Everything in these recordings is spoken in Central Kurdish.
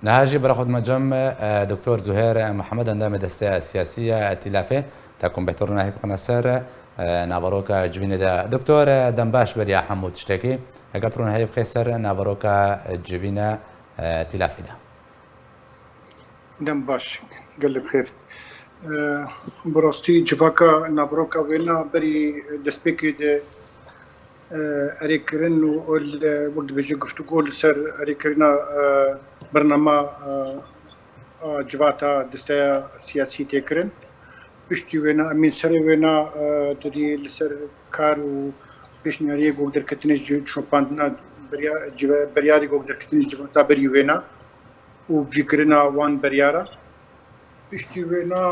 نهاجي برخد مجم دكتور زهير محمد اندام دسته السياسية ائتلافه تكون بهترنا هيك قناصر نابروكا جبين دا دكتور دنباش بريا حمود تشتكي قطرون هيب خسر نابروكا جبين ائتلافه دا دنباش قلب خير براستي جفاكا نابروكا وينا بري دسبيكي دي اريكرن وقت بيجي قفتقول سر اريكرنا برنامج جواتا دسته سیاسی تکرن پشتی وینا امین سری وینا دری لسر کار و پیشنهادی گوگدر کتنیش چوپاندنا بریاری گوگدر کتنیش جواتا بری وینا و بجیکرنا وان بریارا پشتی وینا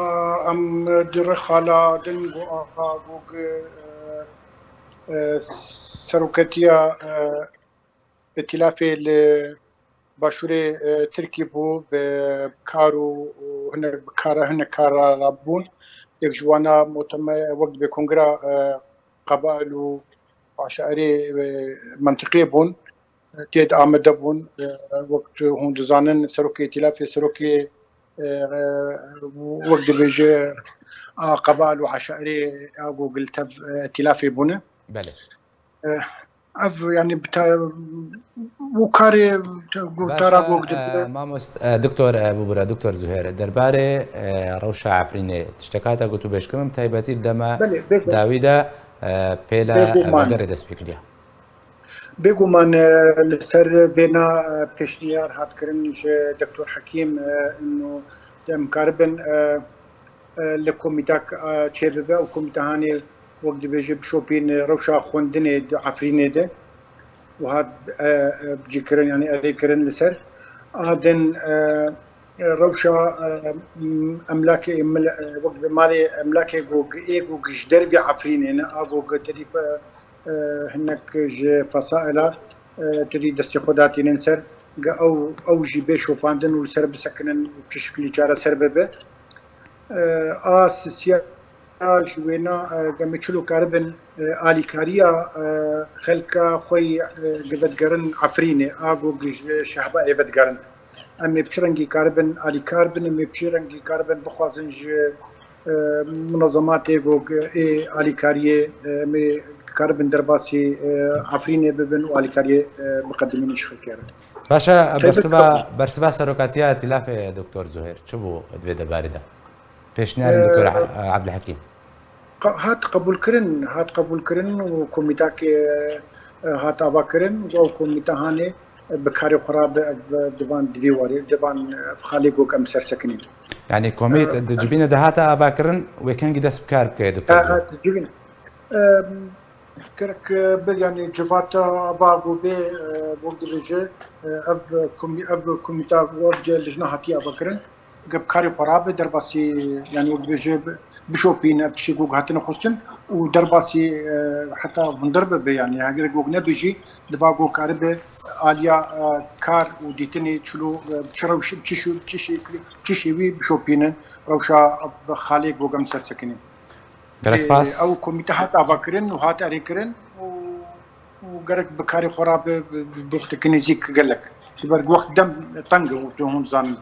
ام در خالا دنگو آقا گوگ سروکتیا ائتلاف باشوری ترکی بو به کارو هن کارا رابون یک جوانا متم وقت به کنگره قبائل و عشائری منطقی بون تید آمده بون وقت هون دزانن سروکی ائتلاف سروکی وقت بيجي قبائل وعشائري أو قلت ائتلافي بونه بله اف يعني بتا وكاري ترى ماموست دكتور ابو برا دكتور زهير درباري روشا عفريني تشتكاتا قلتو بيشكرم تايباتي دما داويدا بيلا وغير دسبيكليا بيقو من لسر بينا بيشنيار هات كرنج دكتور حكيم انه دم كاربن لكوميتاك تشيربا وكوميتاهاني وقت بيجي بشوبين روشا خوندني عفريني ده وهاد بجيكرن يعني اريكرن لسر هادن روشا املاكي وقت بمالي املاكي جوج ايجو جدر في عفريني انا اجو تريف هناك فصائل تريد استخداماتي ننسر او جيبي شوباندن ولسر بسكنن بشكل جاره سرببه سياسة جوینا گمچلو کاربن آلیکاریا خلکا خوی گودگرن عفرینه آگو شهبا ایودگرن امی بچرنگی کاربن آلیکاربن امی بچرنگی کاربن بخوازن منظمات گوگ آلیکاریه امی کاربن درباسی عفرینه ببن و آلیکاریه مقدمینش خلکارن باشا برسبا سروکاتیا ائتلاف دكتور زهير شو بو ادوي درباري ده پیشنهاد دكتور عبد الحكيم هات قبول کرن و کمیته هات آوا کرن و کمیته هانه بکاری خراب دوان دیواری دوان خالی گو کم سرسکنین يعني كوميت دجبينا ده هاتا آوا کرن و كان قدس بكار بكي دكتور دجبينا كرك يعني جفاتا آوا گو به وقت رجع اف کمیته وقت لجنه هاتی آوا کرن قب كاري قرابة درباسي يعني وبيجي بشوبين بشي جوج هاتنا خستن ودرباسي حتى بندرب يعني هاجر جوج نبيجي دفع جوج كاربة آليا كار وديتني تشلو تشروش تشي وي بشوبين روشا خالي جوج مسر سكنين او كوميته هات افكرن وهات اريكرن وقرك بكاري قرابة بوقت كنيزيك قالك سبر وقت دم طنق وتهم زان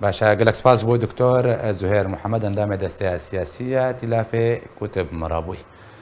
باشا قالك سباس بو دكتور زهير محمد اندام دسته السياسية ائتلاف كتب مرابوي